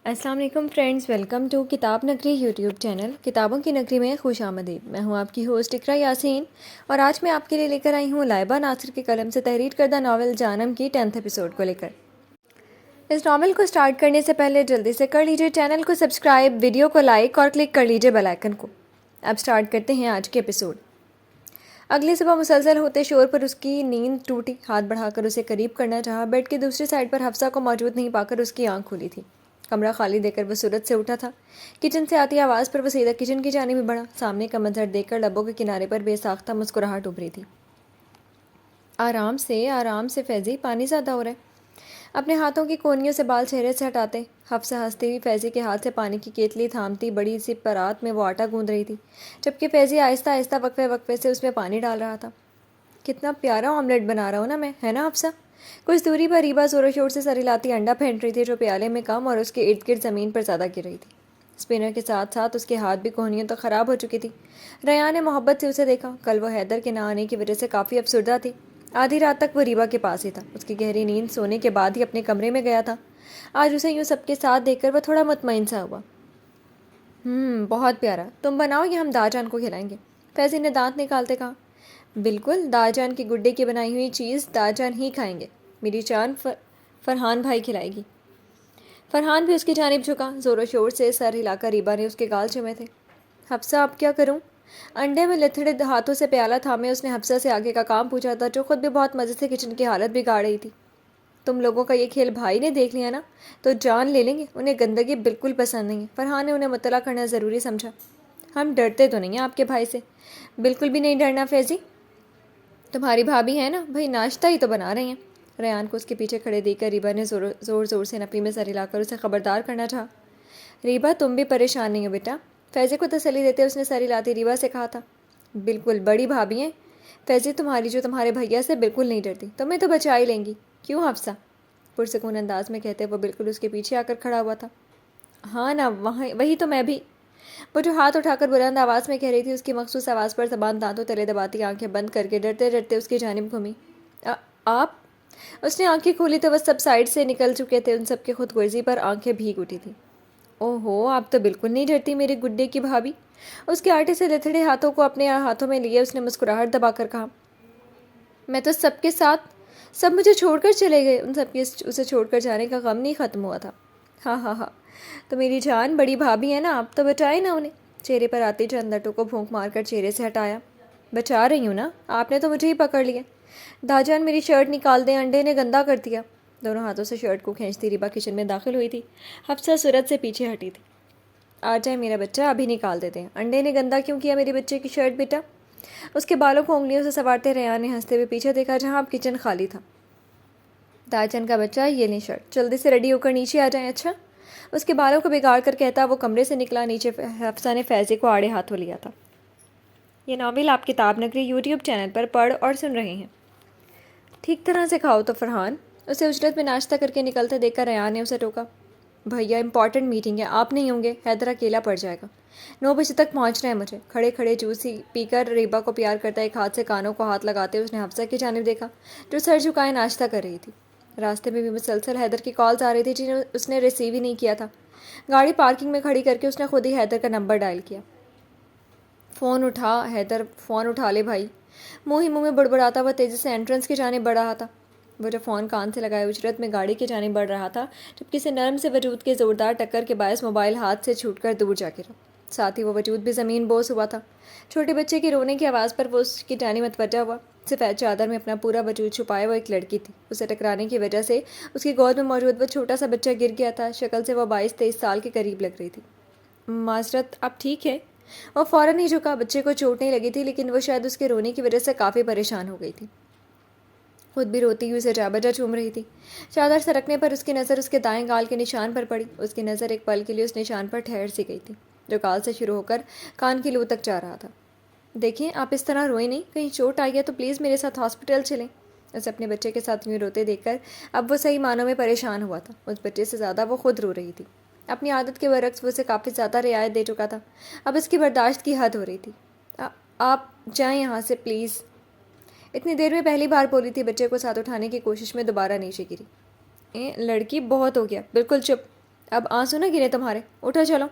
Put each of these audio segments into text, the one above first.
السلام علیکم friends, welcome to کتاب نگری یوٹیوب چینل کتابوں کی نگری میں خوش آمدید۔ میں ہوں آپ کی ہوسٹ اقرا یاسین، اور آج میں آپ کے لیے لے کر آئی ہوں لائبہ ناصر کے قلم سے تحریر کردہ ناول جانم کی 10th ایپیسوڈ کو لے کر۔ اس ناول کو سٹارٹ کرنے سے پہلے جلدی سے کر لیجئے چینل کو سبسکرائب، ویڈیو کو لائک اور کلک کر لیجئے بیل آئیکن کو۔ اب سٹارٹ کرتے ہیں آج کے ایپیسوڈ۔ اگلی صبح مسلسل ہوتے شور پر اس کی نیند ٹوٹی۔ ہاتھ بڑھا کر اسے قریب کرنا چاہا، بیڈ کی دوسری سائڈ پر حفصہ کو موجود نہیں پا کر اس کی آنکھ کھلی تھی۔ کمرہ خالی دیکھ کر وہ سرعت سے اٹھا تھا۔ کچن سے آتی آواز پر وہ سیدھا کچن کی جانب بڑھا۔ سامنے کا منظر دیکھ کر لبوں کے کنارے پر بے ساختہ مسکراہٹ ابھری تھی۔ آرام سے فیضی، پانی زیادہ ہو رہا ہے۔ اپنے ہاتھوں کی کونیوں سے بال چہرے سے ہٹاتے حفصہ ہنستی ہوئی فیضی کے ہاتھ سے پانی کی کیتلی تھامتی بڑی سی پرات میں وہ آٹا گوندھ رہی تھی، جبکہ فیضی آہستہ آہستہ وقفے وقفے سے اس میں پانی ڈال رہا تھا۔ کتنا پیارا آملیٹ بنا رہا ہوں نا میں، ہے نا حفصہ؟ کچھ دوری پر ریبا زور و شور سے سر ہلاتی انڈا پھینٹ رہی تھی، جو پیالے میں کم اور اس کے ارد گرد زمین پر زیادہ گر رہی تھی۔ اسپنر کے ساتھ ساتھ اس کے ہاتھ بھی کوہنیوں تک خراب ہو چکی تھی۔ ریان نے محبت سے اسے دیکھا۔ کل وہ حیدر کے نہ آنے کی وجہ سے کافی افسردہ تھی۔ آدھی رات تک وہ ریبا کے پاس ہی تھا۔ اس کی گہری نیند سونے کے بعد ہی اپنے کمرے میں گیا تھا۔ آج اسے یوں سب کے ساتھ دیکھ کر وہ تھوڑا مطمئن سا ہوا۔ بہت پیارا، تم بناؤ یا ہم دادا جان کو کھلائیں گے؟ فیضی نے دانت نکالتے کہا۔ بالکل، دادا جان کی گڈے کی بنائی ہوئی چیز دادا جان ہی کھائیں گے۔ میری جان فرحان بھائی کھلائے گی۔ فرحان بھی اس کی جانب جھکا۔ زور و شور سے سر ہلا کر ریبا نے اس کے گال چومے تھے۔ حفصہ اب کیا کروں؟ انڈے میں لتھڑے ہاتھوں سے پیالہ تھامے اس نے حفصہ سے آگے کا کام پوچھا تھا، جو خود بھی بہت مزے سے کچن کی حالت بگاڑ رہی تھی۔ تم لوگوں کا یہ کھیل بھائی نے دیکھ لیا نا تو جان لے لیں گے۔ انہیں گندگی بالکل پسند نہیں ہے۔ فرحان نے انہیں مطلع کرنا ضروری سمجھا۔ ہم ڈرتے تو نہیں ہیں آپ کے بھائی سے؟ بالکل بھی نہیں ڈرنا فیضی، تمہاری بھابھی ہے نا، بھائی ناشتہ ہی تو بنا رہی ہیں۔ ریان کو اس کے پیچھے کھڑے دیکھ کر ریبا نے زور زور سے نپی میں سر ہلا کر اسے خبردار کرنا چاہا۔ ریبا تم بھی پریشان نہیں ہو بیٹا، فیضی کو تسلی دیتے اس نے سر ہلاتی ریبا سے کہا تھا۔ بالکل، بڑی بھابھی ہیں فیضی تمہاری، جو تمہارے بھیا سے بالکل نہیں ڈرتی، تمہیں تو بچا ہی لیں گی، کیوں حفصہ؟ پرسکون انداز میں کہتے وہ بالکل اس کے پیچھے آ کر کھڑا ہوا تھا۔ ہاں نا، وہی تو میں بھی، وہ جو ہاتھ اٹھا کر بلند آواز میں کہہ رہی تھی۔ اس کی مخصوص آواز پر زبان دانتوں تلے دباتی آنکھیں بند کر کے ڈرتے ڈرتے اس کی جانب گھومی۔ آپ؟ اس نے آنکھیں کھولی تو وہ سب سائڈ سے نکل چکے تھے۔ ان سب کی خود غرضی پر آنکھیں بھیگ اٹھی تھیں۔ اوہو، آپ تو بالکل نہیں ڈرتی میری گڈے کی بھابھی۔ اس کے آٹے سے لتھڑے ہاتھوں کو اپنے ہاتھوں میں لیے اس نے مسکراہٹ دبا کر کہا۔ میں تو سب کے ساتھ، سب مجھے چھوڑ کر چلے گئے، ان سب کے اسے چھوڑ کر جانے کا غم نہیں ختم ہوا تھا۔ ہاں، تو میری جان بڑی بھابھی ہے نا آپ، تو بچائے نا انہیں۔ چہرے پر آتے چند لٹوں کو پھونک مار کر چہرے سے ہٹایا۔ بچا رہی ہوں نا، آپ نے تو مجھے ہی پکڑ لیا۔ دادا جان میری شرٹ نکال دیں، انڈے نے گندا کر دیا۔ دونوں ہاتھوں سے شرٹ کو کھینچتی ریبا کچن میں داخل ہوئی تھی۔ حفصہ سرعت سے پیچھے ہٹی تھی۔ آ جائے میرا بچہ، ابھی نکال دیتے ہیں۔ انڈے نے گندا کیوں کیا میرے بچے کی شرٹ بیٹا؟ اس کے بالوں کو انگلیوں سے سنوارتے ریان نے ہنستے ہوئے پیچھے دیکھا، جہاں اب کچن خالی تھا۔ دادا جان کا بچہ، یہ لیں شرٹ، جلدی سے ریڈی ہو کر نیچے آ جائیں۔ اچھا؟ اس کے بالوں کو بگاڑ کر کہتا وہ کمرے سے نکلا۔ نیچے حفصہ نے فیضی کو آڑے ہاتھوں لیا تھا۔ یہ ناول آپ کتاب نگری یوٹیوب چینل پر پڑھ اور سن رہے ہیں۔ ٹھیک طرح سے کھاؤ تو فرحان، اسے اجرت میں ناشتہ کر کے نکلتے دیکھ کر ریان نے اسے ٹوکا۔ بھیا امپورٹنٹ میٹنگ ہے، آپ نہیں ہوں گے، حیدر اکیلا پڑ جائے گا۔ 9 بجے تک پہنچنا ہے مجھے۔ کھڑے کھڑے جوس پی کر ریبا کو پیار کرتا ایک ہاتھ سے کانوں کو ہاتھ لگاتے اس نے حفصہ کی جانب دیکھا، جو سر جھکائے ناشتہ کر رہی تھی۔ راستے میں بھی مسلسل حیدر کی کالز آ رہی تھی، جنہیں اس نے ریسیو ہی نہیں کیا تھا۔ گاڑی پارکنگ میں کھڑی کر کے اس نے خود ہی حیدر کا نمبر ڈائل کیا۔ فون اٹھا حیدر، فون اٹھا لے بھائی۔ منہ ہی منہ میں بڑبڑاتا وہ تیزی سے انٹرنس کی جانب بڑھ رہا تھا۔ وہ جب فون کان سے لگائے اجرت میں گاڑی کی جانب بڑھ رہا تھا، جب کسی نرم سے وجود کے زوردار ٹکر کے باعث موبائل ہاتھ سے چھوٹ کر دور جا گرا۔ ساتھ ہی وہ وجود بھی زمین بوس ہوا تھا۔ چھوٹے بچے کی رونے کی آواز پر وہ اس کی جانب متوجہ ہوا۔ سفید چادر میں اپنا پورا وجود چھپائے وہ ایک لڑکی تھی۔ اسے ٹکرانے کی وجہ سے اس کی گود میں موجود وہ چھوٹا سا بچہ گر گیا تھا۔ شکل سے وہ 22-23 سال کے قریب لگ رہی تھی۔ معذرت، آپ ٹھیک ہے؟ وہ فوراً ہی جھکا۔ بچے کو چوٹ نہیں لگی تھی، لیکن وہ شاید اس کے رونے کی وجہ سے کافی پریشان ہو گئی تھی۔ خود بھی روتی ہوئی اسے جا بجا چوم رہی تھی۔ چادر سرکنے پر اس کی نظر اس کے دائیں گال کے نشان پر پڑی۔ اس کی نظر ایک پل کے لیے اس نشان پر ٹھہر سی گئی تھی، جو گال سے شروع ہو کر کان کی لو تک جا رہا تھا۔ دیکھیں، آپ اس طرح روئیں نہیں، کہیں چوٹ آئی ہے تو پلیز میرے ساتھ ہاسپٹل چلیں۔ اسے اپنے بچے کے ساتھ یوں روتے دیکھ کر اب وہ صحیح معنوں میں پریشان ہوا تھا۔ اس بچے سے زیادہ وہ خود رو رہی تھی۔ اپنی عادت کے برعکس وہ اسے کافی زیادہ رعایت دے چکا تھا۔ اب اس کی برداشت کی حد ہو رہی تھی۔ آپ جائیں یہاں سے پلیز۔ اتنی دیر میں پہلی بار بولی تھی، بچے کو ساتھ اٹھانے کی کوشش میں دوبارہ نیچے گری۔ لڑکی، بہت ہو گیا، بالکل چپ۔ اب آنسو نہ گرے تمہارے، اٹھو چلو۔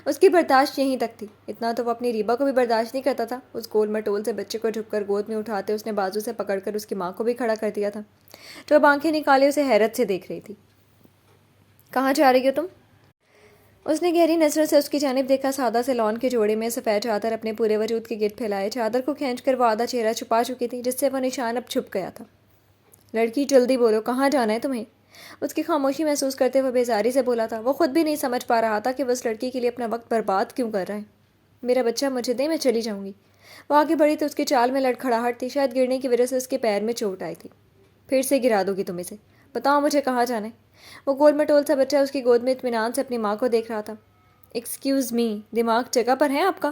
اس کی برداشت یہیں تک تھی، اتنا تو وہ اپنی ریبا کو بھی برداشت نہیں کرتا تھا۔ اس گول مٹول سے بچے کو جھک کر گود میں اٹھاتے اس نے بازو سے پکڑ کر اس کی ماں کو بھی کھڑا کر دیا تھا، جو اب آنکھیں نکالے اسے حیرت سے دیکھ رہی تھی۔ کہاں جا رہی ہو تم؟ اس نے گہری نظروں سے اس کی جانب دیکھا۔ سادہ سے لان کے جوڑے میں سفید چادر اپنے پورے وجود کے گرد پھیلائے، چادر کو کھینچ کر وہ آدھا چہرہ چھپا چکی تھی، جس سے وہ نشان اب چھپ گیا تھا۔ لڑکی جلدی بولو، کہاں جانا ہے تمہیں؟ اس کی خاموشی محسوس کرتے ہوئے بیزاری سے بولا تھا۔ وہ خود بھی نہیں سمجھ پا رہا تھا کہ وہ اس لڑکی کے لیے اپنا وقت برباد کیوں کر رہا ہے۔ میرا بچہ مجھے دے، میں چلی جاؤں گی۔ وہ آگے بڑھی تو اس کی چال میں لڑکھڑاہٹ تھی، شاید گرنے کی وجہ سے اس کے پیر میں چوٹ آئی تھی۔ پھر سے گرا دو گی تم اسے، بتاؤ مجھے کہاں جانا ہے؟ وہ گول مٹول سا بچہ اس کی گود میں اطمینان سے اپنی ماں کو دیکھ رہا تھا۔ ایکسکیوز می، دماغ جگہ پر ہے آپ کا؟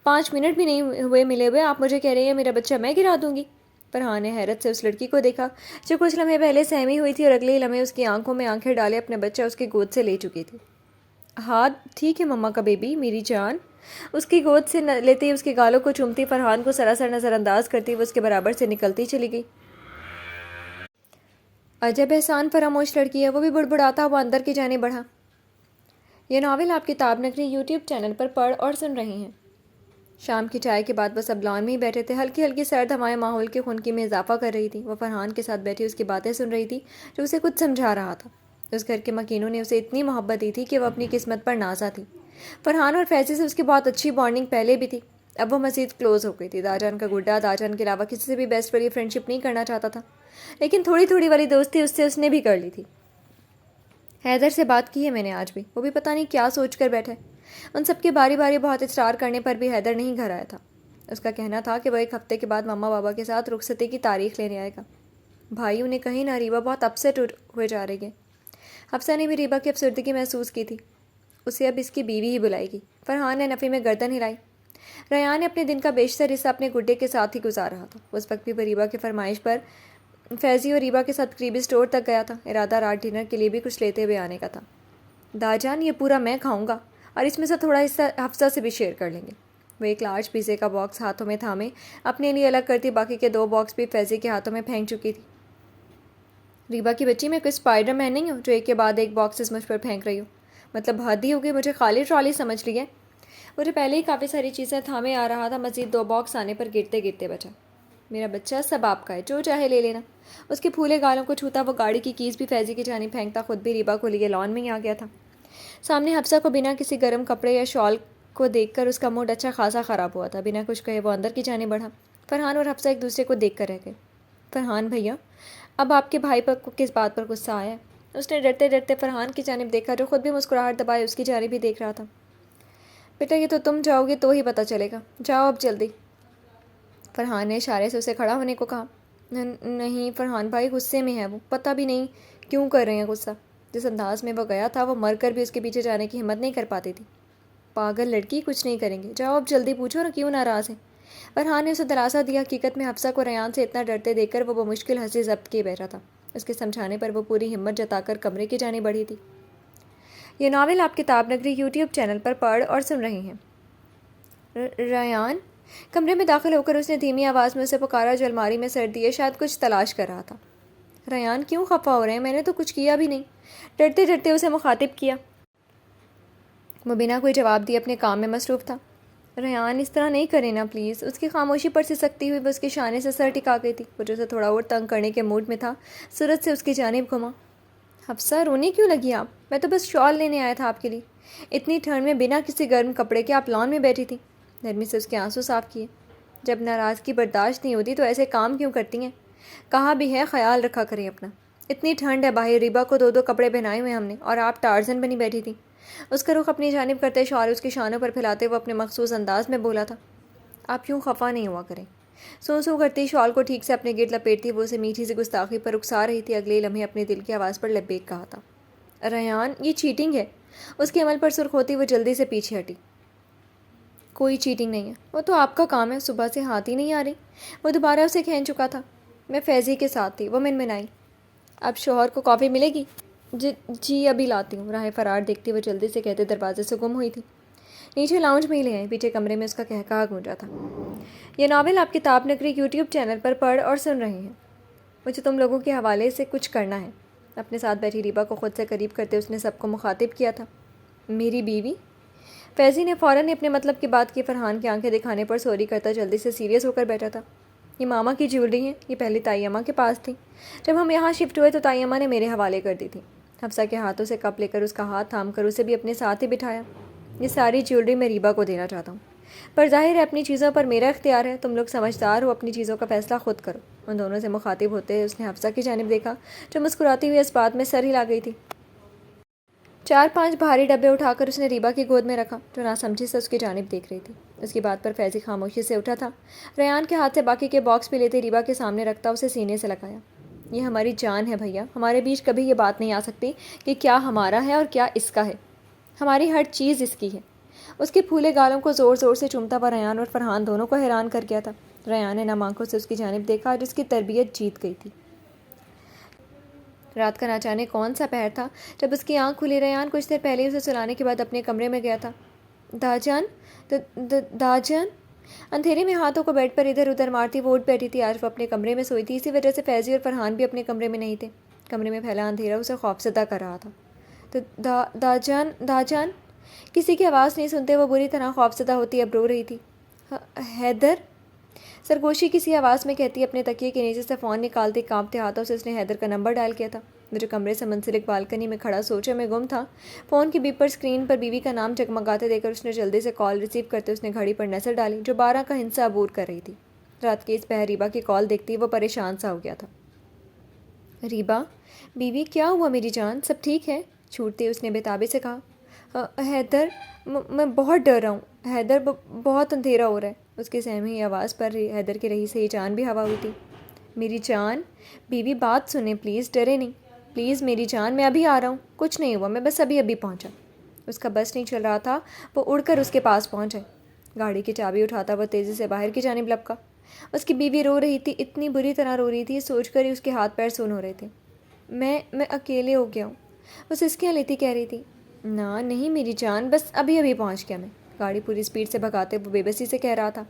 5 منٹ بھی نہیں ہوئے ملے ہوئے آپ مجھے کہہ رہی ہیں میرا بچہ میں گرا دوں گی؟ فرحان نے حیرت سے اس لڑکی کو دیکھا جو کچھ لمحے پہلے سہمی ہوئی تھی اور اگلے ہی لمحے اس کی آنکھوں میں آنکھیں ڈالے اپنے بچہ اس کی گود سے لے چکی تھی۔ ہاں ٹھیک ہے مما کا بیبی، میری جان۔ اس کی گود سے لیتے ہی اس کے گالوں کو چومتی، فرحان کو سراسر نظر انداز کرتی وہ اس کے برابر سے نکلتی چلی گئی۔ عجب احسان فراموش لڑکی ہے، وہ بھی بڑبڑاتا ہوا اندر کی جانب بڑھا۔ یہ ناول آپ کتاب نگری یوٹیوب چینل پر پڑھ اور سن رہے ہیں۔ شام کی چائے کے بعد وہ سب لان میں ہی بیٹھے تھے۔ ہلکی ہلکی سرد ہوائیں ماحول کی خنکی میں اضافہ کر رہی تھی۔ وہ فرحان کے ساتھ بیٹھی اس کی باتیں سن رہی تھی جو اسے کچھ سمجھا رہا تھا۔ اس گھر کے مکینوں نے اسے اتنی محبت دی تھی کہ وہ اپنی قسمت پر نازا تھی۔ فرحان اور فیضی سے اس کی بہت اچھی بانڈنگ پہلے بھی تھی، اب وہ مزید کلوز ہو گئی تھی۔ داجان کا گڈا داجان کے علاوہ کسی سے بھی بیسٹ والی فرینڈ شپ نہیں کرنا چاہتا تھا، لیکن تھوڑی تھوڑی والی دوستی اس نے بھی کر لی تھی۔ حیدر سے بات کی ہے میں نے آج بھی، وہ بھی پتہ نہیں کیا سوچ کر بیٹھے۔ ان سب کے باری باری بہت اصرار کرنے پر بھی حیدر نہیں گھر آیا تھا۔ اس کا کہنا تھا کہ وہ 1 ہفتے کے بعد مما بابا کے ساتھ رخصتی کی تاریخ لینے آئے گا۔ بھائیوں نے کہیں نہ، ریبا بہت اپسیٹ ہوئے جا رہی ہے۔ حفصہ نے بھی ریبا کی افسردگی محسوس کی تھی، اسے اب اس کی بیوی ہی بلائے گی۔ فرحان نے نفی میں گردن ہلائی۔ ریان نے اپنے دن کا بیشتر حصہ اپنے گڈے کے ساتھ ہی گزار رہا تھا۔ اس وقت بھی وہ ریبا کی فرمائش پر فیضی اور ریبا کے ساتھ قریبی اسٹور تک گیا تھا، ارادہ رات ڈنر کے لیے بھی کچھ لیتے ہوئے آنے کا تھا۔ داجان یہ پورا میں کھاؤں گا اور اس میں سے تھوڑا حصہ حفصہ سے بھی شیئر کر لیں گے۔ وہ ایک لارج پیزے کا باکس ہاتھوں میں تھامے اپنے لیے الگ کرتی باقی کے 2 باکس بھی فیضی کے ہاتھوں میں پھینک چکی تھی۔ ریبا کی بچی، میں کوئی اسپائڈر مین نہیں ہوں جو ایک کے بعد ایک باکسز مجھ پر پھینک رہی ہوں، مطلب حد ہی ہوگی، مجھے خالی ٹرالی سمجھ لی ہے۔ مجھے پہلے ہی کافی ساری چیزیں تھامے آ رہا تھا، مزید 2 باکس آنے پر گرتے گرتے بچا۔ میرا بچہ سب آپ کا ہے، جو چاہے لے لینا۔ اس کے پھولے گالوں کو چھوتا وہ گاڑی کی کیز بھی فیضی کی جانب پھینکتا خود بھی ریبا کو لیے لان میں ہی آ گیا تھا۔ سامنے حفصہ کو بنا کسی گرم کپڑے یا شال کو دیکھ کر اس کا موڈ اچھا خاصا خراب ہوا تھا۔ بنا کچھ کہے وہ اندر کی جانب بڑھا۔ فرحان اور حفصہ ایک دوسرے کو دیکھ کر رہ گئے۔ فرحان بھیا، اب آپ کے بھائی پر کس بات پر غصہ آیا ہے؟ اس نے ڈرتے ڈرتے فرحان کی جانب دیکھا جو خود بھی مسکراہٹ دبائے اس کی جانب ہی دیکھ رہا تھا۔ بیٹا یہ تو تم جاؤ گے تو ہی پتہ چلے گا، جاؤ اب جلدی۔ فرحان نے اشارے سے اسے کھڑا ہونے کو کہا۔ نہیں فرحان بھائی، غصے میں ہے وہ، پتہ بھی نہیں کیوں کر رہے ہیں غصہ۔ جس انداز میں وہ گیا تھا وہ مر کر بھی اس کے پیچھے جانے کی ہمت نہیں کر پاتی تھی۔ پاگل لڑکی، کچھ نہیں کریں گے، جاؤ اب جلدی، پوچھو نا کیوں ناراض ہے؟ فرحان نے اسے دلاسا دیا۔ حقیقت میں حفصہ کو ریان سے اتنا ڈرتے دیکھ کر وہ بمشکل ہنسی ضبط کیے بیٹھا تھا۔ اس کے سمجھانے پر وہ پوری ہمت جتا کر کمرے کی جانب بڑھی تھی۔ یہ ناول آپ کتاب نگری یوٹیوب چینل پر پڑھ اور سن رہے ہیں۔ ریان، کمرے میں داخل ہو کر اس نے دھیمی آواز میں اسے پکارا جو الماری میں سر دیے شاید کچھ تلاش کر رہا تھا۔ ریان کیوں خفا ہو رہے ہیں؟ میں نے تو کچھ کیا بھی نہیں، ڈرتے ڈرتے اسے مخاطب کیا۔ وہ بنا کوئی جواب دیے اپنے کام میں مصروف تھا۔ ریان اس طرح نہیں کرے نا پلیز۔ اس کی خاموشی پر سے سکتی ہوئی وہ اس کے شانے سے سر ٹکا گئی تھی۔ وہ جو اسے تھوڑا اور تنگ کرنے کے موڈ میں تھا، صورت سے اس کی جانب گھما۔ حفصہ رونے کیوں لگی آپ؟ میں تو بس شال لینے آیا تھا آپ کے لیے، اتنی ٹھنڈ میں بنا کسی گرم کپڑے کے آپ لان میں بیٹھی تھی۔ نرمی سے اس کے آنسو صاف کیے۔ جب ناراضگی برداشت نہیں ہوتی تو ایسے کام کیوں کرتی ہیں؟ کہا بھی ہے خیال رکھا کریں اپنا، اتنی ٹھنڈ ہے باہر، ریبا کو 2 کپڑے پہنائے ہوئے ہم نے اور آپ ٹارزن بنی بیٹھی تھی۔ اس کا رخ اپنی جانب کرتے شال اس کی شانوں پر پھیلاتے وہ اپنے مخصوص انداز میں بولا تھا۔ آپ یوں خفا نہیں ہوا کریں۔ سو کرتی شال کو ٹھیک سے اپنے گرد لپیٹتی وہ اسے میٹھی سی گستاخی پر اکسا رہی تھی۔ اگلے لمحے اپنے دل کی آواز پر لبیک کہا تھا۔ ریان یہ چیٹنگ ہے۔ اس کے عمل پر سرخ ہوتی وہ جلدی سے پیچھے ہٹی۔ کوئی چیٹنگ نہیں ہے، وہ تو آپ کا کام ہے، صبح سے ہاتھ ہی نہیں آ رہی۔ وہ دوبارہ اسے کھینچ چکا تھا۔ میں فیضی کے ساتھ تھی، وہ منمنائی۔ اب شوہر کو کافی ملے گی؟ جی ابھی لاتی ہوں، راہ فرار دیکھتی وہ جلدی سے کہتے دروازے سے گم ہوئی تھی۔ نیچے لاؤنج میں ہی لے آئیں، پیچھے کمرے میں اس کا کہکہا گونجا تھا۔ یہ ناول آپ کتاب نگری یوٹیوب چینل پر پڑھ اور سن رہے ہیں۔ مجھے تم لوگوں کے حوالے سے کچھ کرنا ہے۔ اپنے ساتھ بیٹھی ریبا کو خود سے قریب کرتے اس نے سب کو مخاطب کیا تھا۔ میری بیوی؟ فیضی نے فوراً اپنے مطلب کی بات کی۔ فرحان کی آنکھیں دکھانے پر سوری کرتا جلدی سے سیریس ہو کر بیٹھا تھا۔ یہ ماما کی جیولری ہیں، یہ پہلے تائی اماں کے پاس تھی۔ جب ہم یہاں شفٹ ہوئے تو تائی اماں نے میرے حوالے کر دی تھی۔ حفصہ کے ہاتھوں سے کپ لے کر اس کا ہاتھ تھام کر اسے بھی اپنے ساتھ ہی بٹھایا۔ یہ ساری جیولری میں ریبا کو دینا چاہتا ہوں، پر ظاہر ہے اپنی چیزوں پر میرا اختیار ہے، تم لوگ سمجھدار ہو، اپنی چیزوں کا فیصلہ خود کرو۔ ان دونوں سے مخاطب ہوتے اس نے حفصہ کی جانب دیکھا جو مسکراتی ہوئی اس بات میں سر ہلا گئی تھی۔ 4-5 بھاری ڈبے اٹھا کر اس نے ریبا کی گود میں رکھا جو ناسمجھی سے اس کی جانب دیکھ رہی تھی۔ اس کی بات پر فیضی خاموشی سے اٹھا تھا۔ ریان کے ہاتھ سے باقی کے باکس بھی لیتے ریبا کے سامنے رکھتا اسے سینے سے لگایا۔ یہ ہماری جان ہے بھیا، ہمارے بیچ کبھی یہ بات نہیں آ سکتی کہ کیا ہمارا ہے اور کیا اس کا ہے، ہماری ہر چیز اس کی ہے۔ اس کے پھولے گالوں کو زور زور سے چومتا ہوا ریان اور فرحان دونوں کو حیران کر گیا تھا۔ ریان نے نم آنکھوں سے اس کی جانب دیکھا اور اس کی تربیت جیت گئی تھی۔ رات کا نہ جانے کون سا پہر تھا جب اس کی آنکھ کھلی۔ ریان کچھ دیر پہلے اسے سلانے کے بعد اپنے کمرے میں گیا تھا۔ داجان اندھیرے میں ہاتھوں کو بیڈ پر ادھر ادھر مارتی وہ اٹھ بیٹھی تھی۔ آج وہ اپنے کمرے میں سوئی تھی، اسی وجہ سے فیضی اور فرحان بھی اپنے کمرے میں نہیں تھے۔ کمرے میں پھیلا اندھیرا اسے خوفزدہ کر رہا تھا۔ داجان کسی کی آواز نہیں سنتے وہ بری طرح خوفزدہ ہوتی اب رو رہی تھی۔ حیدر سرگوشی کسی آواز میں کہتی اپنے تکیے کے نیچے سے فون نکالتی کانپتے ہاتھوں سے اس نے حیدر کا نمبر ڈائل کیا تھا۔ وہ جو کمرے سے منسلک بالکنی میں کھڑا سوچے میں گم تھا۔ فون کی بیپ پر اسکرین پر بیوی کا نام جگمگاتے دیکھ کر اس نے جلدی سے کال ریسیو کرتے اس نے گھڑی پر نظر ڈالی جو 12 کا ہندسہ عبور کر رہی تھی۔ رات کی اس پہر ریبا کی کال دیکھتی وہ پریشان سا ہو گیا تھا۔ ریبا بیوی کیا ہوا میری جان، سب ٹھیک ہے؟ چھوٹتی اس نے بےتابی سے کہا۔ حیدر میں بہت ڈر رہا ہوں حیدر، بہت اندھیرا ہو رہا ہے۔ اس کی سہمی آواز پر حیدر کی رہی سے ہی جان بھی ہوا ہوئی تھی۔ میری جان بیوی بات سنیں پلیز، ڈرے نہیں پلیز میری جان، میں ابھی آ رہا ہوں، کچھ نہیں ہوا، میں بس ابھی پہنچا۔ اس کا بس نہیں چل رہا تھا، وہ اڑ کر اس کے پاس پہنچ گئے۔ گاڑی کی چابی اٹھاتا وہ تیزی سے باہر کی جانب لپکا۔ اس کی بیوی رو رہی تھی، اتنی بری طرح رو رہی تھی سوچ کر ہی اس کے ہاتھ پیر سون ہو رہے تھے۔ میں اکیلے ہو گیا ہوں، وہ سسکیاں لیتی کہہ رہی تھی۔ نہیں میری جان، بس ابھی پہنچ گیا میں، گاڑی پوری اسپیڈ سے بھگاتے وہ بے بسی سے کہہ رہا تھا۔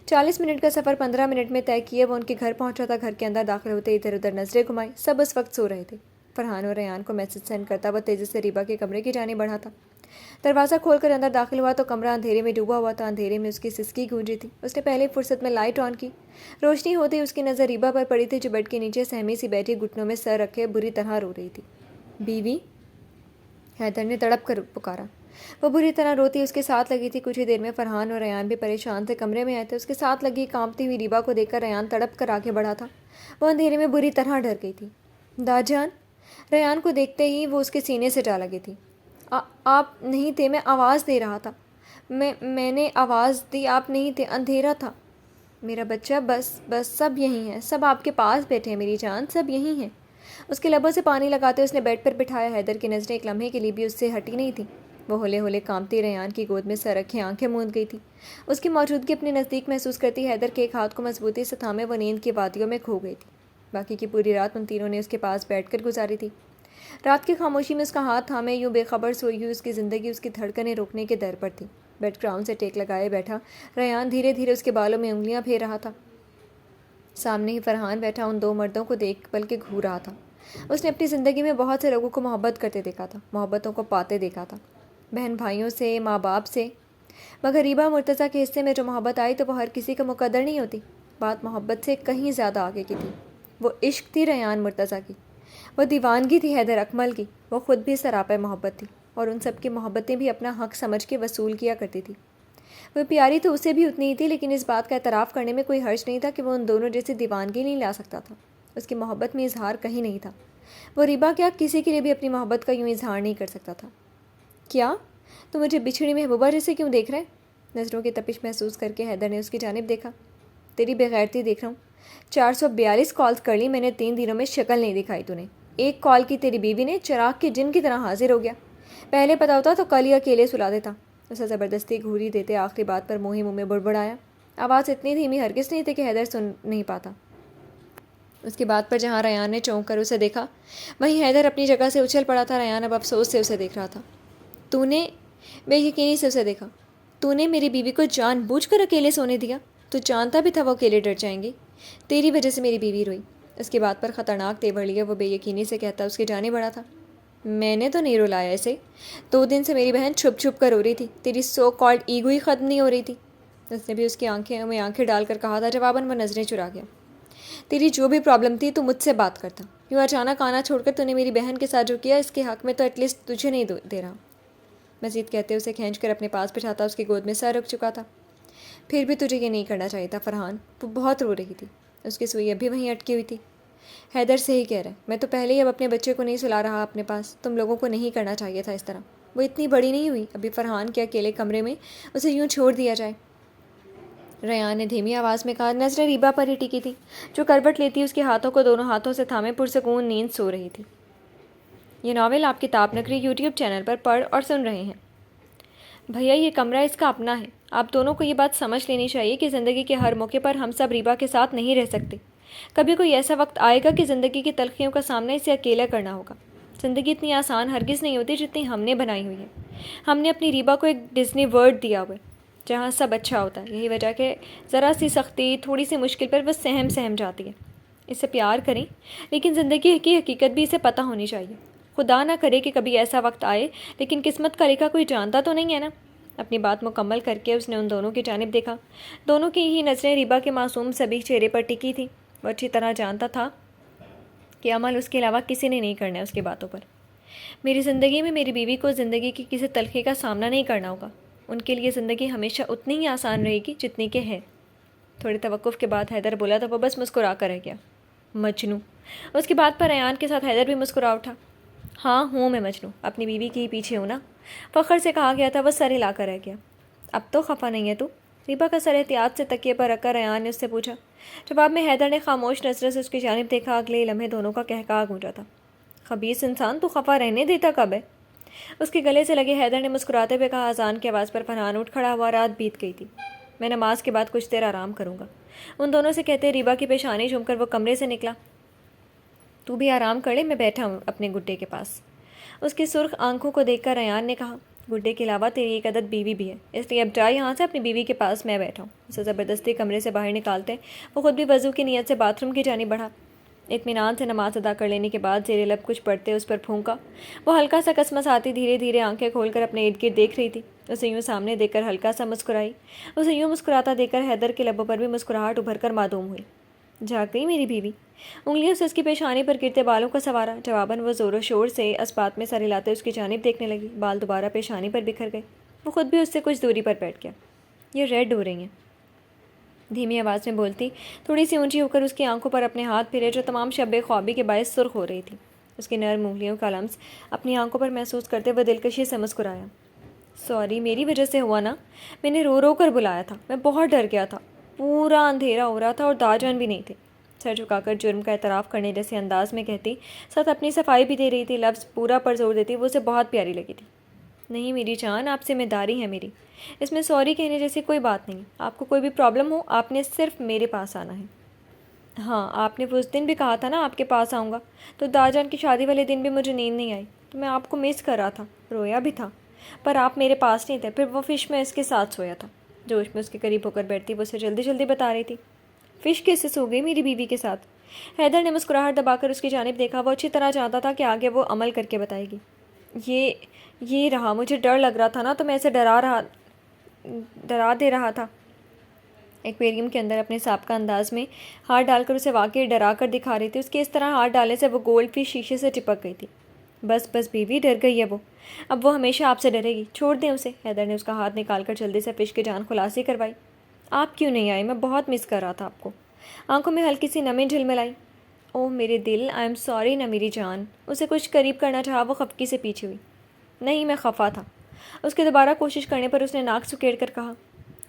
40 منٹ کا سفر 15 منٹ میں طے کیے وہ ان کے گھر پہنچا تھا۔ گھر کے اندر داخل ہوتے ادھر ادھر نظریں گھمائی، سب اس وقت سو رہے تھے۔ فرحان اور ریان کو میسج سینڈ کرتا وہ تیزی سے ریبا کے کمرے کی جانب بڑھا تھا۔ دروازہ کھول کر اندر داخل ہوا تو کمرہ اندھیرے میں ڈوبا ہوا تھا۔ اندھیرے میں اس کی سسکی گونجی تھی۔ اس نے پہلے فرصت میں لائٹ آن کی۔ روشنی ہوتے اس کی نظر ریبا پر پڑی تھی جو بیڈ کے نیچے سہمی سی بیٹھی گھٹنوں میں سر رکھے بری طرح رو رہی تھی۔ بیوی؟ حیدر نے تڑپ کر پکارا۔ وہ بری طرح روتی اس کے ساتھ لگی تھی۔ کچھ ہی دیر میں فرحان اور ریان بھی پریشان سے کمرے میں آئے تھے۔ اس کے ساتھ لگی کانپتی ہوئی ریبا کو دیکھ کر ریان تڑپ کر آگے بڑھا تھا۔ وہ اندھیرے میں بری طرح ڈر گئی تھی۔ داجان ریان کو دیکھتے ہی وہ اس کے سینے سے جا لگی تھی۔ آپ نہیں تھے، میں آواز دے رہا تھا، میں نے آواز دی، آپ نہیں تھے، اندھیرا تھا میرا بچہ، بس سب یہیں ہیں، سب آپ کے پاس بیٹھے ہیں میری جان، سب یہیں ہیں۔ اس کے لبوں سے پانی لگاتے اس نے بیڈ پر بٹھایا۔ حیدر کی نظریں ایک لمحے کے لیے بھی اس سے ہٹی نہیں تھیں۔ وہ ہولے ہولے کانپتی ریان کی گود میں سر رکھے آنکھیں موند گئی تھی۔ اس کی موجودگی اپنے نزدیک محسوس کرتی حیدر کے ایک ہاتھ کو مضبوطی سے تھامے وہ نیند کی وادیوں میں کھو گئی تھی۔ باقی کی پوری رات ان تینوں نے اس کے پاس بیٹھ کر گزاری تھی۔ رات کی خاموشی میں اس کا ہاتھ تھامے یوں بے خبر سوئی ہوئی اس کی زندگی اس کی دھڑکنیں روکنے کے در پر تھی۔ بیڈ گراؤنڈ سے ٹیک لگائے بیٹھا ریان دھیرے دھیرے اس کے بالوں میں انگلیاں پھیر رہا تھا۔ سامنے ہی فرحان بیٹھا ان دو مردوں کو دیکھ بلکہ گھور رہا تھا۔ اس نے اپنی زندگی میں بہت سے لوگوں کو محبت کرتے دیکھا تھا، محبتوں کو پاتے دیکھا تھا، بہن بھائیوں سے، ماں باپ سے، مگر ریبا مرتضیٰ کے حصے میں جو محبت آئی تو وہ ہر کسی کا مقدر نہیں ہوتی، بات محبت سے کہیں زیادہ آگے کی تھی۔ وہ عشق تھی ریان مرتضیٰ کی، وہ دیوانگی تھی حیدر اکمل کی، وہ خود بھی سراپے محبت تھی اور ان سب کی محبتیں بھی اپنا حق سمجھ کے وصول کیا کرتی تھی۔ وہ پیاری تو اسے بھی اتنی ہی تھی، لیکن اس بات کا اعتراف کرنے میں کوئی حرج نہیں تھا کہ وہ ان دونوں جیسی دیوانگی نہیں لا سکتا تھا۔ اس کی محبت میں اظہار کہیں نہیں تھا۔ وہ ریبا کیا کسی کے لیے بھی اپنی محبت کا یوں اظہار نہیں کر سکتا تھا۔ کیا تو مجھے بچھڑی محبوبہ جیسے کیوں دیکھ رہے؟ نظروں کی تپش محسوس کر کے حیدر نے اس کی جانب دیکھا۔ تیری بغیرتی دیکھ رہا ہوں۔ 442 کالز کر لی میں نے 3 دنوں میں، شکل نہیں دکھائی تو نے۔ ایک کال کی تیری بیوی نے، چراغ کے جن کی طرح حاضر ہو گیا۔ پہلے پتا ہوتا تو کل ہی اکیلے سلا دیتا۔ اسے زبردستی گھوری دیتے آخری بات پر منہ میں بڑبڑایا۔ آواز اتنی دھیمی ہرگز نہیں تھی کہ حیدر سن نہیں پاتا۔ اس کی بات پر جہاں ریان نے چونک کر اسے دیکھا وہیں حیدر اپنی جگہ سے اچھل پڑا تھا۔ ریان اب افسوس سے اسے دیکھ رہا تھا۔ تو نے، بے یقینی سے اسے دیکھا، تو نے میری بیوی کو جان بوجھ کر اکیلے سونے دیا؟ تو جانتا بھی تھا وہ اکیلے ڈر جائیں گی، تیری وجہ سے میری بیوی روئی۔ اس کی بات پر خطرناک تیور لیے وہ بے یقینی سے کہتا اس کی جانب بڑھا تھا، میں نے تو نہیں رلایا اسے، 2 دن سے میری بہن چھپ چھپ کر رو رہی تھی، تیری سو کالڈ ایگو ہی ختم نہیں ہو رہی تھی۔ اس نے بھی اس کی آنکھیں میں آنکھیں ڈال کر کہا تھا۔ جواباً وہ نظریں چرا گیا۔ تیری جو بھی پرابلم تھی تو مجھ سے بات کرتا، یوں اچانک آنا چھوڑ کر تو نے میری بہن کے ساتھ جو کیا اس کے حق میں تو ایٹ لیسٹ تجھے نہیں دے رہا۔ مزید کہتے اسے کھینچ کر اپنے پاس بٹھاتا، اس کی گود میں سر رک چکا تھا۔ پھر بھی تجھے یہ نہیں کرنا چاہیے تھا فرحان، وہ بہت رو رہی تھی، اس کی سوئی اب بھی وہیں اٹکی ہوئی تھی۔ حیدر صحیح کہہ رہا ہے، میں تو پہلے ہی اب اپنے بچے کو نہیں سلا رہا اپنے پاس، تم لوگوں کو نہیں کرنا چاہیے تھا اس طرح، وہ اتنی بڑی نہیں ہوئی ابھی فرحان کے اکیلے کمرے میں اسے یوں چھوڑ دیا جائے۔ ریان نے دھیمی آواز میں کہا، نظریں ریبا پر ہی ٹکی تھی جو کروٹ لیتی اس کے ہاتھوں کو دونوں ہاتھوں سے تھامے پرسکون نیند سو رہی تھی۔ یہ ناول آپ کتاب نگری یوٹیوب چینل پر پڑھ اور سن رہے ہیں۔ بھیا یہ کمرہ اس کا اپنا ہے، آپ دونوں کو یہ بات سمجھ لینی چاہیے کہ زندگی کے ہر موقع پر ہم سب ریبا کے ساتھ نہیں رہ سکتے، کبھی کوئی ایسا وقت آئے گا کہ زندگی کی تلخیوں کا سامنا اسے اکیلا کرنا ہوگا۔ زندگی اتنی آسان ہرگز نہیں ہوتی جتنی ہم نے بنائی ہوئی ہے۔ ہم نے اپنی ریبا کو ایک ڈزنی ورلڈ دیا ہوا ہے جہاں سب اچھا ہوتا ہے، یہی وجہ کہ ذرا سی سختی، تھوڑی سی مشکل پر وہ سہم جاتی ہے۔ اسے پیار کریں، لیکن زندگی کی حقیقت بھی اسے پتہ ہونی چاہیے۔ خدا نہ کرے کہ کبھی ایسا وقت آئے، لیکن قسمت کا لکھا کوئی جانتا تو نہیں ہے نا۔ اپنی بات مکمل کر کے اس نے ان دونوں کی جانب دیکھا۔ دونوں کی ہی نظریں ریبا کے معصوم سبیہ چہرے پر ٹکی تھیں۔ وہ اچھی طرح جانتا تھا کہ عمل اس کے علاوہ کسی نے نہیں کرنا ہے اس کی باتوں پر۔ میری زندگی میں میری بیوی کو زندگی کی کسی تلخی کا سامنا نہیں کرنا ہوگا، ان کے لیے زندگی ہمیشہ اتنی ہی آسان رہے گی جتنی کہ ہے۔ تھوڑی توقف کے بعد حیدر بولا تو وہ بس مسکرا کر رہ گیا۔ مجنو۔ اس کی بات پر ریان کے ساتھ حیدر بھی مسکرا اٹھا۔ ہاں ہوں میں مجنو، اپنی بیوی کے ہی پیچھے ہوں نا، فخر سے کہا گیا تھا۔ وہ سر ہلا کر رہ گیا۔ اب تو خفا نہیں ہے تو؟ ریبا کا سر احتیاط سے تکیے پر رکھ کر ریان نے اس سے پوچھا۔ جواب میں حیدر نے خاموش نظروں سے اس کی جانب دیکھا۔ اگلے لمحے دونوں کا قہقہا گونجا تھا۔ خبیث انسان، تو خفا رہنے دیتا کب ہے؟ اس کے گلے سے لگے حیدر نے مسکراتے ہوئے کہا۔ اذان کی آواز پر فرحان اٹھ کھڑا ہوا۔ رات بیت گئی تھی، میں نماز کے بعد کچھ دیر آرام کروں گا، ان دونوں سے کہتے ریبا کی پیشانی چوم کر وہ کمرے سے نکلا۔ تو بھی آرام کر لے، میں بیٹھا ہوں اپنے گڈے کے پاس۔ اس کی سرخ آنکھوں کو دیکھ کر ریان نے کہا، گڈے کے علاوہ تیری ایک عدد بیوی بھی ہے، اس لیے اب جا یہاں سے، اپنی بیوی کے پاس میں بیٹھا ہوں۔ اسے زبردستی کمرے سے باہر نکالتے وہ خود بھی وضو کی نیت سے باتھ روم کی جانب بڑھا۔ اطمینان سے نماز ادا کر لینے کے بعد زیر لب کچھ پڑھتے اس پر پھونکا۔ وہ ہلکا سا کسمساتی دھیرے دھیرے آنکھیں کھول کر اپنے ارد گرد دیکھ رہی تھی۔ اسے یوں سامنے دیکھ کر ہلکا سا مسکرائی۔ اسے یوں مسکراتا دیکھ کر حیدر کے لبوں پر بھی مسکراہٹ ابھر کر معدوم ہوئی۔ جاگ گئی میری بیوی؟ انگلیوں سے اس کی پیشانی پر گرتے بالوں کو سنوارا۔ جواباً وہ زور و شور سے اس بات میں سر ہلاتے اس کی جانب دیکھنے لگی۔ بال دوبارہ پیشانی پر بکھر گئے۔ وہ خود بھی اس سے کچھ دوری پر بیٹھ گیا۔ یہ ریڈ ہو رہی ہیں، دھیمی آواز میں بولتی، تھوڑی سی اونچی ہو کر اس کی آنکھوں پر اپنے ہاتھ پھیرے جو تمام شب خوابی کے باعث سرخ ہو رہی تھی۔ اس کی نرم انگلیوں کا لمس اپنی آنکھوں پر محسوس کرتے وہ دلکشی سے مسکرایا۔ سوری، میری وجہ سے ہوا نا، میں نے رو رو کر بلایا تھا، میں بہت ڈر گیا تھا، پورا اندھیرا ہو رہا تھا اور داجان بھی نہیں تھے۔ سر جھکا کر جرم کا اعتراف کرنے جیسے انداز میں کہتی، ساتھ اپنی صفائی بھی دے رہی تھی، لفظ پورا پر زور دیتی، وہ اسے بہت پیاری لگی تھی۔ نہیں میری جان، آپ ذمہ داری ہے میری، اس میں سوری کہنے جیسی کوئی بات نہیں۔ آپ کو کوئی بھی پرابلم ہو، آپ نے صرف میرے پاس آنا ہے۔ ہاں، آپ نے وہ اس دن بھی کہا تھا نا آپ کے پاس آؤں گا، تو داجان کی شادی والے دن بھی مجھے نیند نہیں آئی، تو میں آپ کو مس کر رہا تھا، رویا بھی تھا، پر آپ میرے پاس نہیں تھے۔ پھر وہ فش میں اس کے ساتھ سویا تھا، جوش میں اس کے قریب ہو کر بیٹھتی وہ اسے جلدی جلدی بتا رہی تھی۔ فش کیسے سو گئی میری بیوی کے ساتھ؟ حیدر نے مسکراہٹ دبا کر اس کی جانب دیکھا۔ وہ اچھی طرح جانتا تھا کہ آگے وہ عمل کر کے بتائے گی۔ یہ رہا، مجھے ڈر لگ رہا تھا نا، تو میں اسے ڈرا دے رہا تھا۔ ایکویریم کے اندر اپنے سابقہ انداز میں ہاتھ ڈال کر اسے واقعی ڈرا کر دکھا رہی تھی۔ اس کے اس طرح ہاتھ ڈالنے سے وہ گولڈ فش شیشے سے چپک گئی تھی۔ بس بیوی، ڈر گئی ہے وہ، اب وہ ہمیشہ آپ سے ڈرے گی، چھوڑ دیں اسے۔ حیدر نے اس کا ہاتھ نکال کر جلدی سے فش کی جان خلاصی کروائی۔ آپ کیوں نہیں آئے؟ میں بہت مس کر رہا تھا آپ کو۔ آنکھوں میں ہلکی سی نمی جھلملائی۔ اوہ میرے دل، آئی ایم سوری نا میری جان۔ اسے کچھ قریب کرنا چاہا، وہ خفگی سے پیچھے ہوئی۔ نہیں، میں خفا تھا۔ اس کے دوبارہ کوشش کرنے پر اس نے ناک سکیڑ کر کہا،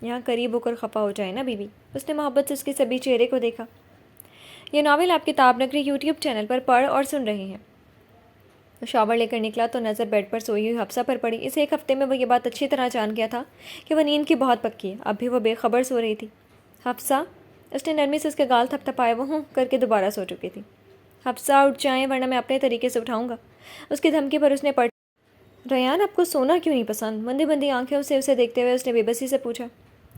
یہاں قریب ہو کر خفا ہو جائے نا بیوی۔ اس نے محبت سے اس کے سبھی چہرے کو دیکھا۔ یہ ناول آپ کتاب نگری یوٹیوب چینل پر پڑھ اور سن رہے ہیں۔ وہ شاور لے کر نکلا تو نظر بیڈ پر سوئی ہوئی حفصہ پر پڑی۔ اس ایک ہفتے میں وہ یہ بات اچھی طرح جان گیا تھا کہ وہ نیند کی بہت پکی ہے۔ اب بھی وہ بے خبر سو رہی تھی۔ حفصہ، اس نے نرمی سے اس کے گال تھپ تھپائے۔ وہ ہوں کر کے دوبارہ سو چکی تھی۔ حفصہ اٹھ جائیں ورنہ میں اپنے طریقے سے اٹھاؤں گا۔ اس کی دھمکی پر اس نے ریان، آپ کو سونا کیوں نہیں پسند؟ بندی بندی آنکھوں سے اسے دیکھتے ہوئے اس نے بے بسی سے پوچھا۔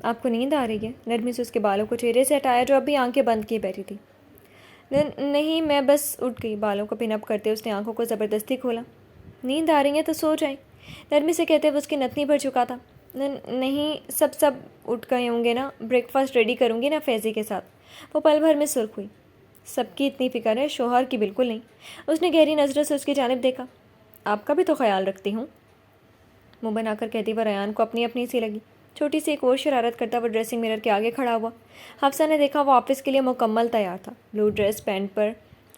آپ کو نیند آ رہی ہے؟ نرمی سے اس کے بالوں کو چہرے سے ہٹایا جو اب بھی آنکھیں بند کیے بیٹھی تھی۔ نہیں میں بس اٹھ گئی۔ بالوں کو پن اپ کرتے اس نے آنکھوں کو زبردستی کھولا۔ نیند آ رہی ہے تو سو جائیں، نرمی سے کہتے وہ اس کی نتنی پر چکا تھا۔ نہیں سب اٹھ گئے ہوں گے نا، بریک فاسٹ ریڈی کروں گی نا فیضی کے ساتھ۔ وہ پل بھر میں سرخ ہوئی۔ سب کی اتنی فکر ہے، شوہر کی بالکل نہیں۔ اس نے گہری نظروں سے اس کی جانب دیکھا۔ آپ کا بھی تو خیال رکھتی ہوں، منہ بنا کر کہتی وہ ریان کو اپنی سی لگی۔ چھوٹی سی ایک اور شرارت کرتا وہ ڈریسنگ میرر کے آگے کھڑا ہوا۔ حفصہ نے دیکھا وہ آفس کے لیے مکمل تیار تھا۔ بلو ڈریس، پینٹ پر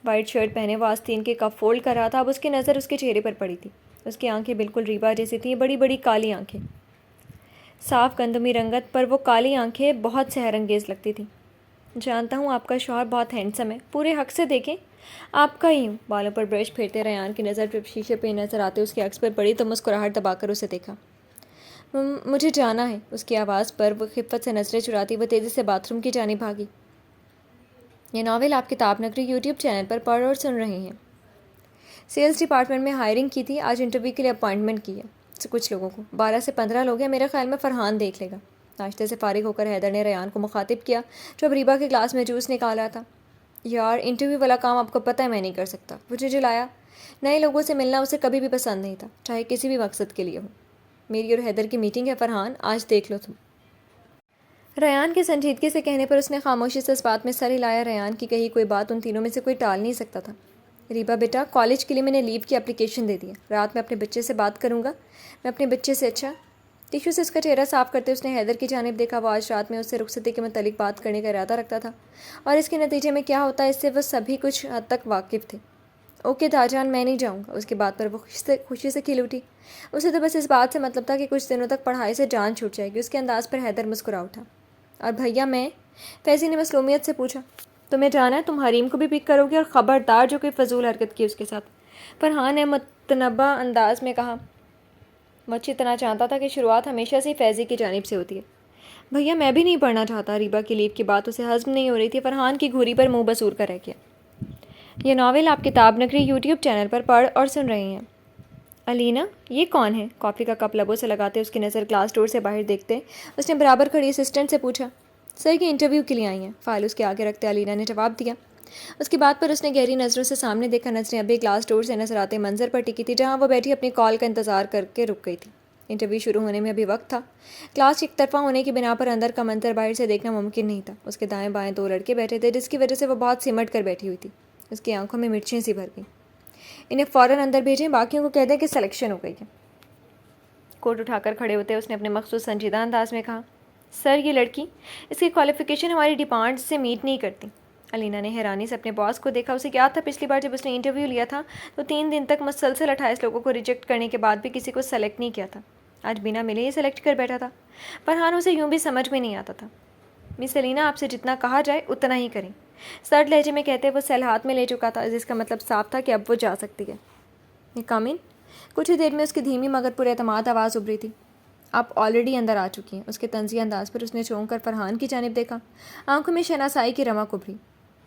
وائٹ شرٹ پہنے وہ آستین کے کف فولڈ کر رہا تھا۔ اب اس کی نظر اس کے چہرے پر پڑی تھی۔ اس کی آنکھیں بالکل ریبا جیسی تھیں، بڑی بڑی کالی آنکھیں، صاف گندمی رنگت پر وہ کالی آنکھیں بہت سحر انگیز لگتی تھیں۔ جانتا ہوں آپ کا شوہر بہت ہینڈسم ہے، پورے حق سے دیکھیں آپ کا ہی ہوں۔ بالوں پر برش پھیرتے ریان کی نظر جب شیشے پہ نظر آتے اس کے عکس پر پڑی تو مسکراہٹ دبا کر اسے دیکھا۔ مجھے جانا ہے، اس کی آواز پر وہ خفت سے نظریں چراتی وہ تیزی سے باتھ روم کی جانب بھاگی۔ یہ ناول آپ کتاب نگری یوٹیوب چینل پر پڑھ اور سن رہے ہیں۔ سیلز ڈپارٹمنٹ میں ہائرنگ کی تھی، آج انٹرویو کے لیے اپوائنٹمنٹ کی ہے کچھ لوگوں کو، 12 سے 15 لوگ ہیں، میرے خیال میں فرحان دیکھ لے گا۔ ناشتے سے فارغ ہو کر حیدر نے ریان کو مخاطب کیا جو اب ریبا کے گلاس میں جوس نکالا تھا۔ یار انٹرویو والا کام آپ کو پتہ ہے میں نہیں کر سکتا، مجھے جلایا۔ نئے لوگوں سے ملنا اسے کبھی بھی پسند نہیں تھا، چاہے کسی بھی مقصد کے لیے ہو۔ میری اور حیدر کی میٹنگ ہے فرحان، آج دیکھ لو تم۔ ریان کے سنجیدگی سے کہنے پر اس نے خاموشی سے اس بات میں سر ہلایا۔ ریان کی کہی کوئی بات ان تینوں میں سے کوئی ٹال نہیں سکتا تھا۔ ریبا بیٹا، کالج کے لیے میں نے لیو کی اپلیکیشن دے دی ہے، رات میں اپنے بچے سے بات کروں گا، میں اپنے بچے سے اچھا۔ ٹیشو سے اس کا چہرہ صاف کرتے اس نے حیدر کی جانب دیکھا۔ وہ آج رات میں اس سے رخصتی کے متعلق بات کرنے کا ارادہ رکھتا تھا اور اس کے نتیجے میں کیا ہوتا ہے اس سے وہ سبھی کچھ حد تک واقف تھے۔ اوکے تاجان، میں نہیں جاؤں گا۔ اس کی بات پر وہ خوشی سے کھل اٹھی۔ اسے تو بس اس بات سے مطلب تھا کہ کچھ دنوں تک پڑھائی سے جان چھوٹ جائے گی۔ اس کے انداز پر حیدر مسکرا اٹھا۔ اور بھیا میں؟ فیضی نے مصلومیت سے پوچھا۔ تمہیں جانا ہے، تم حریم کو بھی پک کرو گی، اور خبردار جو کوئی فضول حرکت کی اس کے ساتھ، فرحان نے متنبہ انداز میں کہا۔ وہ اچھی طرح جانتا تھا کہ شروعات ہمیشہ سے فیضی کی جانب سے ہوتی ہے۔ بھیا میں بھی نہیں پڑھنا چاہتا۔ ریبا کی لیو کی بات اسے ہضم نہیں ہو رہی تھی۔ فرحان کی گھوری پر منہ بسور کر رہ گیا۔ یہ ناول آپ کتاب نگری یوٹیوب چینل پر پڑھ اور سن رہے ہیں۔ علینا، یہ کون ہے؟ کافی کا کپ لبوں سے لگاتے اس کی نظر گلاس ڈور سے باہر دیکھتے اس نے برابر کھڑی اسسٹنٹ سے پوچھا۔ سر کی انٹرویو کے لیے آئی ہیں، فائل اس کے آگے رکھتے علینا نے جواب دیا۔ اس کی بات پر اس نے گہری نظروں سے سامنے دیکھا۔ نظریں ابھی گلاس ڈور سے نظر آتے منظر پر ٹکی تھی جہاں وہ بیٹھی اپنی کال کا انتظار کر کے رک گئی تھی۔ انٹرویو شروع ہونے میں ابھی وقت تھا۔ کلاس ایک طرفہ ہونے کی بنا پر اندر کا منظر باہر سے دیکھنا ممکن نہیں تھا۔ اس کے دائیں بائیں 2 لڑکے بیٹھے تھے جس کی وجہ سے وہ بہت سمٹ کر بیٹھی ہوئی تھی۔ اس کی آنکھوں میں مرچیں سی بھر گئیں۔ انہیں فوراً اندر بھیجیں، باقیوں کو کہہ دیں کہ سلیکشن ہو گئی ہے۔ کوٹ اٹھا کر کھڑے ہوتے اس نے اپنے مخصوص سنجیدہ انداز میں کہا۔ سر یہ لڑکی، اس کی کوالیفیکیشن ہماری ڈیمانڈ سے میٹ نہیں کرتی۔ علینا نے حیرانی سے اپنے باس کو دیکھا۔ اسے یاد تھا پچھلی بار جب اس نے انٹرویو لیا تھا تو 3 دن تک مسلسل 28 لوگوں کو ریجیکٹ کرنے کے بعد بھی کسی کو سلیکٹ نہیں کیا تھا۔ آج بنا ملے ہی سلیکٹ کر بیٹھا تھا۔ فرحان اسے یوں بھی سمجھ میں نہیں آتا تھا۔ مس علینا، آپ سے جتنا کہا جائے اتنا ہی کریں، سرد لہجے میں کہتے وہ سیل ہاتھ میں لے چکا تھا جس کا مطلب صاف تھا کہ اب وہ جا سکتی ہے۔ کم ان۔ کچھ ہی دیر میں اس کی دھیمی مگر پر اعتماد آواز ابھری تھی۔ آپ آلریڈی اندر آ چکی ہیں۔ اس کے طنزی انداز پر اس نے چونک کر فرحان کی جانب دیکھا۔ آنکھوں میں شناسائی کی رمق ابھری۔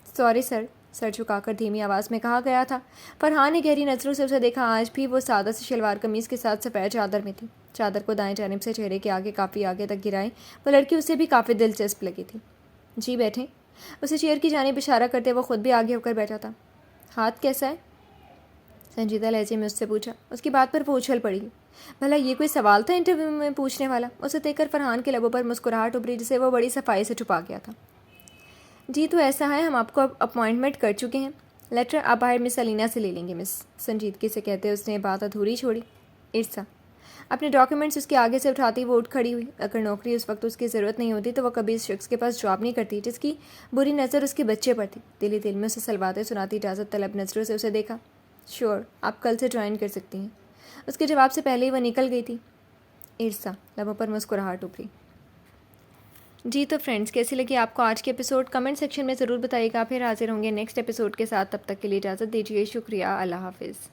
سوری سر، سر جھکا کر دھیمی آواز میں کہا گیا تھا۔ فرحان نے گہری نظروں سے اسے دیکھا۔ آج بھی وہ سادہ سی شلوار قمیض کے ساتھ سفید چادر میں تھی۔ چادر کو دائیں جانب سے چہرے کے آگے کافی آگے تک گرائے وہ لڑکی اسے بھی کافی دلچسپ لگی تھی۔ جی بیٹھیں۔ اسے چیئر کی جانب اشارہ کرتے وہ خود بھی آگے ہو کر بیٹھا تھا۔ ہاتھ کیسا ہے؟ سنجیدہ لہجے میں اس سے پوچھا۔ اس کی بات پر وہ اچھل پڑی۔ بھلا یہ کوئی سوال تھا انٹرویو میں پوچھنے والا؟ اسے دیکھ کر فرحان کے لبوں پر مسکراہٹ ابھری جسے وہ بڑی صفائی سے چھپا گیا تھا۔ جی تو ایسا ہے، ہم آپ کو اپوائنٹمنٹ کر چکے ہیں، لیٹر آپ باہر مس علینا سے لے لیں گے مس، سنجیدگی سے کہتے اس نے بات ادھوری چھوڑی۔ ارسا اپنے ڈاکیومنٹس اس کے آگے سے اٹھاتی وہ اٹھ کھڑی ہوئی۔ اگر نوکری اس وقت اس کی ضرورت نہیں ہوتی تو وہ کبھی اس شخص کے پاس جاب نہیں کرتی جس کی بری نظر اس کے بچے پر تھی۔ دل ہی دل میں اسے سلواتے سناتی اجازت طلب نظروں سے اسے دیکھا۔ شیور، آپ کل سے جوائن کر سکتی ہیں۔ اس کے جواب سے پہلے ہی وہ نکل گئی تھی۔ ارسا لبوں پر مسکراہٹ ابھری۔ جی تو فرینڈز، کیسی لگی آپ کو آج کے ایپیسوڈ؟ کمنٹ سیکشن میں ضرور بتائیے گا۔ پھر حاضر ہوں گے نیکسٹ ایپیسوڈ کے ساتھ، تب تک کے لیے اجازت دیجیے۔ شکریہ، اللہ حافظ۔